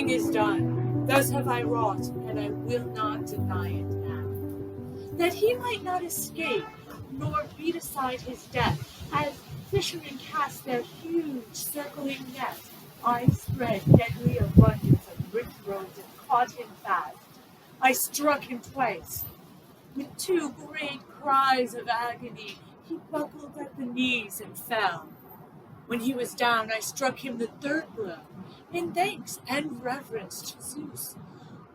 thing is done. Thus have I wrought, and I will not deny it now. That he might not escape, nor beat aside his death, as fishermen cast their huge circling net, I spread deadly abundance of rich roads and caught him fast. I struck him twice. With two great cries of agony, he buckled at the knees and fell. When he was down, I struck him the third blow, in thanks and reverence to Zeus,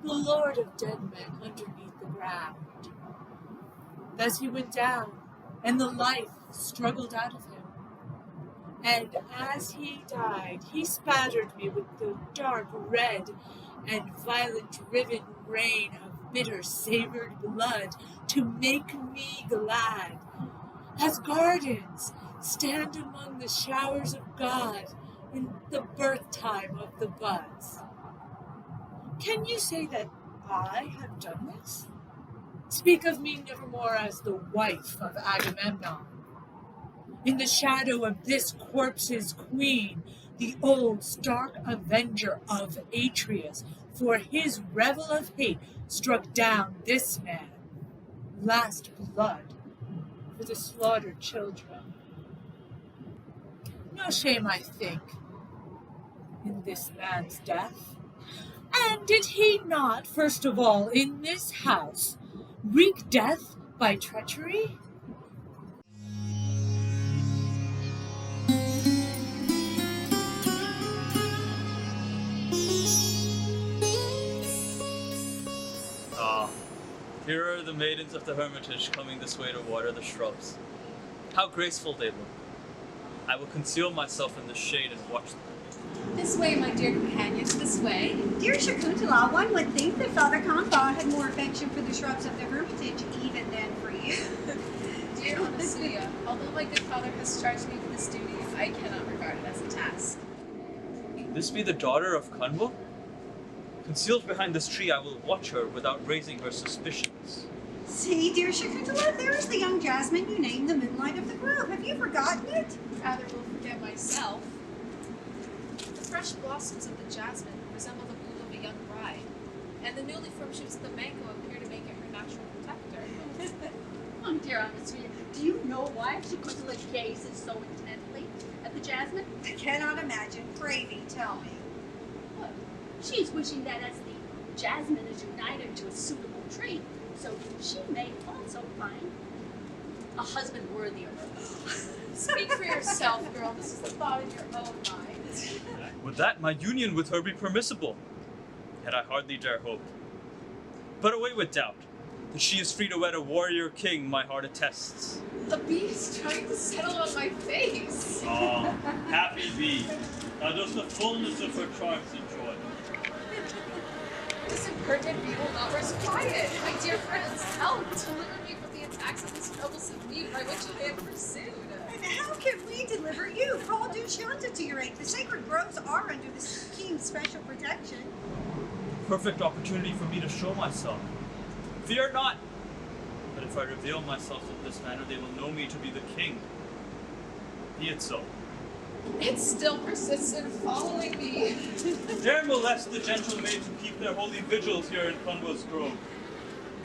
the lord of dead men underneath the ground. Thus he went down, and the life struggled out of him. And as he died, he spattered me with the dark red and violent driven rain of bitter savored blood to make me glad, as gardens stand among the showers of God in the birth time of the buds. Can you say that I have done this? Speak of me nevermore as the wife of Agamemnon. In the shadow of this corpse's queen, the old stark avenger of Atreus, for his revel of hate struck down this man, last blood for the slaughtered children. No shame, I think, in this man's death. And did he not, first of all, in this house, wreak death by treachery? Ah, here are the maidens of the hermitage coming this way to water the shrubs. How graceful they look. I will conceal myself in the shade and watch them. This way, my dear companions, this way. Dear Shakuntala, one would think that Father Kanfa had more affection for the shrubs of the hermitage even than for you. Dear Anasuya, although my good father has charged me with this duty, I cannot regard it as a task. This be the daughter of Kanwa? Concealed behind this tree, I will watch her without raising her suspicions. See, dear Shakuntala, there is the young Jasmine you named the moonlight of the grove. Have you forgotten it? Rather will forget myself. The fresh blossoms of the jasmine resemble the bloom of a young bride, and the newly formed shoots of the mango appear to make it her natural protector. Oh, dear Anasuya, do you know why Shakuntala gazes so intently at the jasmine? I cannot imagine. Pray tell me. Well, she's wishing that as the jasmine is united to a suitable tree, so she may also find a husband worthy of her. Speak for yourself, girl. This is the thought in your own mind. Would that my union with her be permissible? Yet I hardly dare hope. But away with doubt. That she is free to wed a warrior king, my heart attests. A bee is trying to settle on my face. Ah, happy bee. Thou dost the fullness of her charms enjoy. This impertinent bee will not rest quiet. My dear friends, help! Deliver me from the attacks of this troublesome bee by which I am pursued. And how can we deliver you? Call Dushyanta to your aid. The sacred groves are under the king's special protection. Perfect opportunity for me to show myself. Fear not! But if I reveal myself in this manner, they will know me to be the king. Be it so. It still persists in following me. Dare molest the gentle maids who keep their holy vigils here in Kunwa's grove.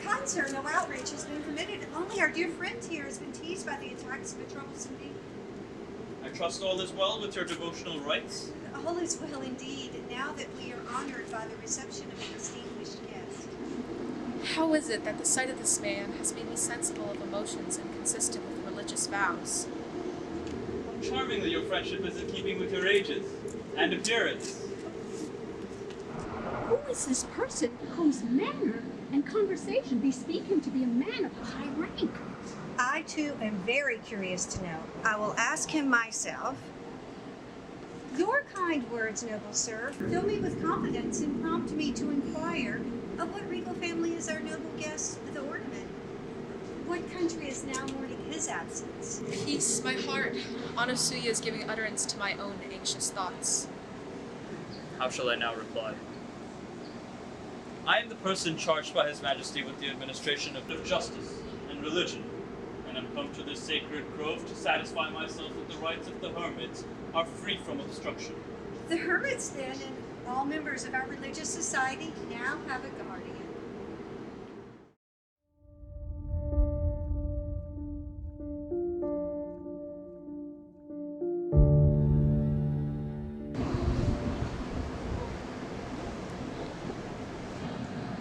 Kind sir, no outrage has been committed. Only our dear friend here has been teased by the attacks of a troublesome bee. I trust all is well with your devotional rites. All is well indeed, now that we are honored by the reception of a distinguished guest. How is it that the sight of this man has made me sensible of emotions inconsistent with religious vows? Charmingly, your friendship is in keeping with your ages and appearance. Who is this person whose manner and conversation bespeak him to be a man of high rank? I too am very curious to know. I will ask him myself. Your kind words, noble sir, fill me with confidence and prompt me to inquire of what regal family is our noble guest the ornament. What country is now mourning his absence? Peace, my heart. Anasuya is giving utterance to my own anxious thoughts. How shall I now reply? I am the person charged by His Majesty with the administration of justice and religion, and am come to this sacred grove to satisfy myself that the rites of the hermits are free from obstruction. The hermits, then, and All members of our religious society now have a guardian.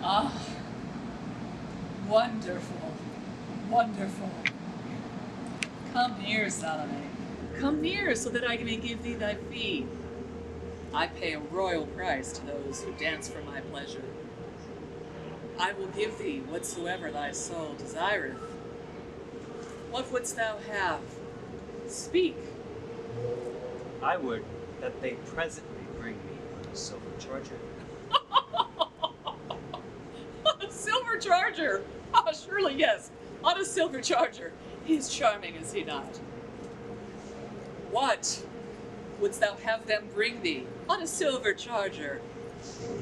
Ah, wonderful, wonderful. Come near, Salome. Come near so that I may give thee thy fee. I pay a royal price to those who dance for my pleasure. I will give thee whatsoever thy soul desireth. What wouldst thou have? Speak. I would that they presently bring me a silver charger. A silver charger! Ah, surely yes, on a silver charger. He is charming, is he not? What wouldst thou have them bring thee on a silver charger?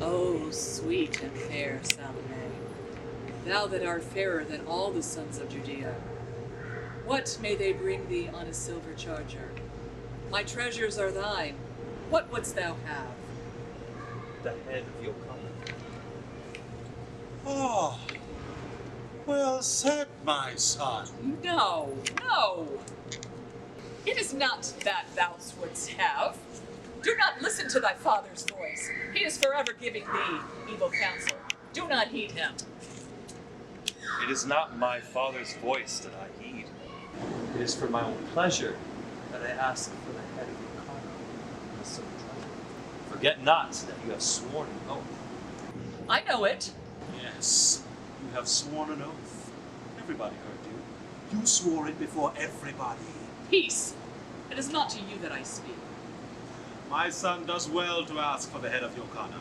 Oh, sweet and fair Salome, thou that art fairer than all the sons of Judea, what may they bring thee on a silver charger? My treasures are thine. What wouldst thou have? The head of your comet. Oh, well said, my son. No, no. It is not that thou wouldst have. Do not listen to thy father's voice. He is forever giving thee evil counsel. Do not heed him. It is not my father's voice that I heed. It is for my own pleasure that I ask for the head of your comet and the silver treasure. Forget not that you have sworn an oath. I know it. Yes, you have sworn an oath. Everybody heard you. You swore it before everybody. Peace. It is not to you that I speak. My son does well to ask for the head of Yokana.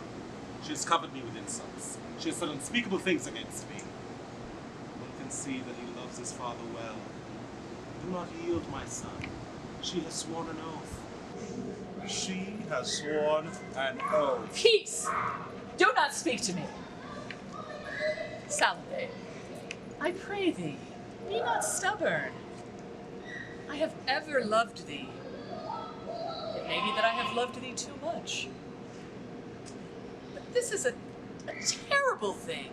She has covered me with insults. She has said unspeakable things against me. One can see that he loves his father well. Do not yield, my son. She has sworn an oath. She has sworn an oath. Peace. Do not speak to me. Salome, I pray thee, be not stubborn. I have ever loved thee. It may be that I have loved thee too much. But this is a terrible thing,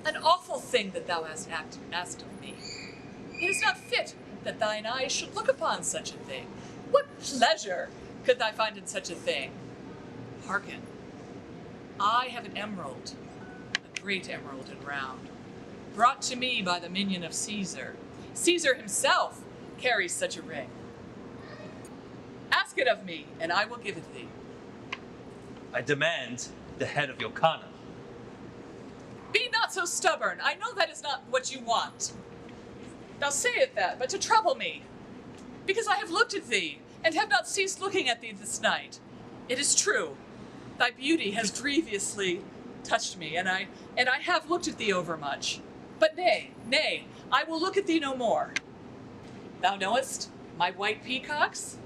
an awful thing that thou hast asked of me. It is not fit that thine eyes should look upon such a thing. What pleasure could thou find in such a thing? Hearken, I have an emerald, a great emerald and round, brought to me by the minion of Caesar. Caesar himself carries such a ring. Ask it of me, and I will give it thee. I demand the head of your Kana. Be not so stubborn. I know that is not what you want. Thou sayest that, but to trouble me, because I have looked at thee, and have not ceased looking at thee this night. It is true, thy beauty has grievously touched me, and I have looked at thee overmuch. But nay, I will look at thee no more. Thou knowest my white peacocks?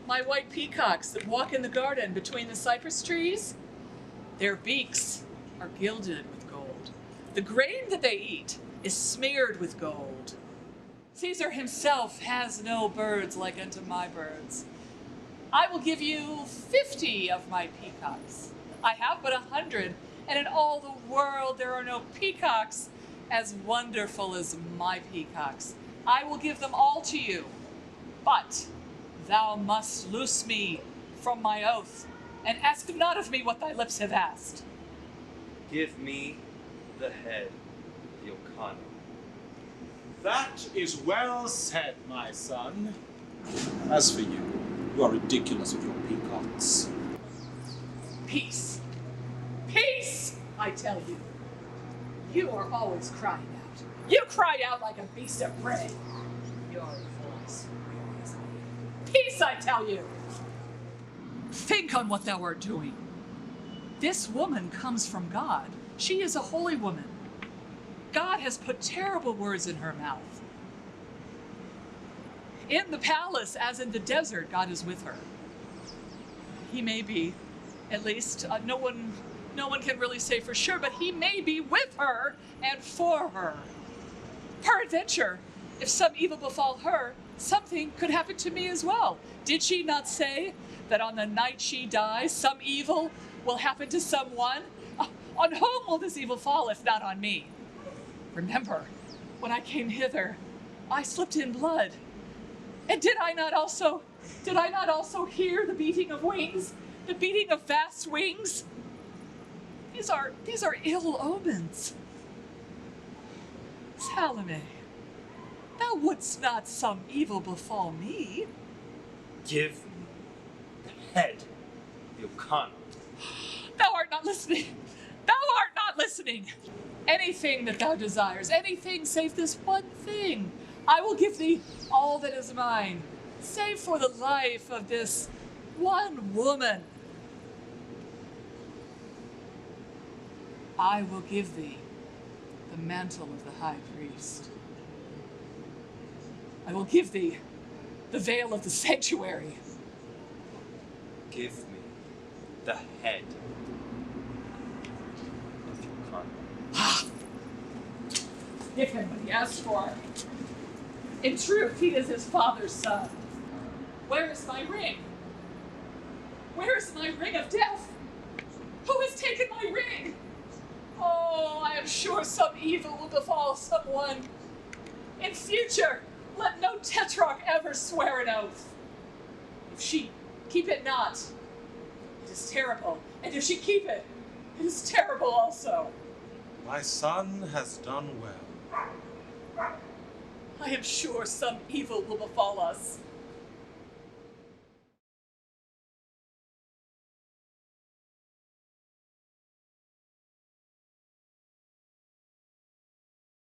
My white peacocks that walk in the garden between the cypress trees? Their beaks are gilded with gold. The grain that they eat is smeared with gold. Caesar himself has no birds like unto my birds. I will give you 50 of my peacocks. I have but 100, and in all the world there are no peacocks as wonderful as my peacocks. I will give them all to you, but thou must loose me from my oath, and ask not of me what thy lips have asked. Give me the head of your Kana. That is well said, my son. As for you, you are ridiculous with your peacocks. Peace. Peace, I tell you. You are always crying out. You cry out like a beast of prey. Your voice wearies me. Peace, I tell you. Think on what thou art doing. This woman comes from God. She is a holy woman. God has put terrible words in her mouth. In the palace, as in the desert, God is with her. He may be, at least, no one can really say for sure, but he may be with her and for her. Peradventure, if some evil befall her, something could happen to me as well. Did she not say that on the night she dies, some evil will happen to someone. On whom will this evil fall if not on me? Remember, when I came hither, I slipped in blood. And did I not also hear the beating of wings? The beating of vast wings? These are ill omens. Salome, thou wouldst not some evil befall me. Give me the head of Ilkana. Thou art not listening. Thou art not listening. Anything that thou desires, anything save this one thing, I will give thee all that is mine, save for the life of this one woman. I will give thee the mantle of the high priest. I will give thee the veil of the sanctuary. Give me the head of Ilkana. Give him what he asked for. In truth, he is his father's son. Where is my ring? Where is my ring of death? Who has taken my ring? Oh, I am sure some evil will befall someone. In future, let no tetrarch ever swear an oath. If she keep it not, it is terrible. And if she keep it, it is terrible also. My son has done well. I am sure some evil will befall us.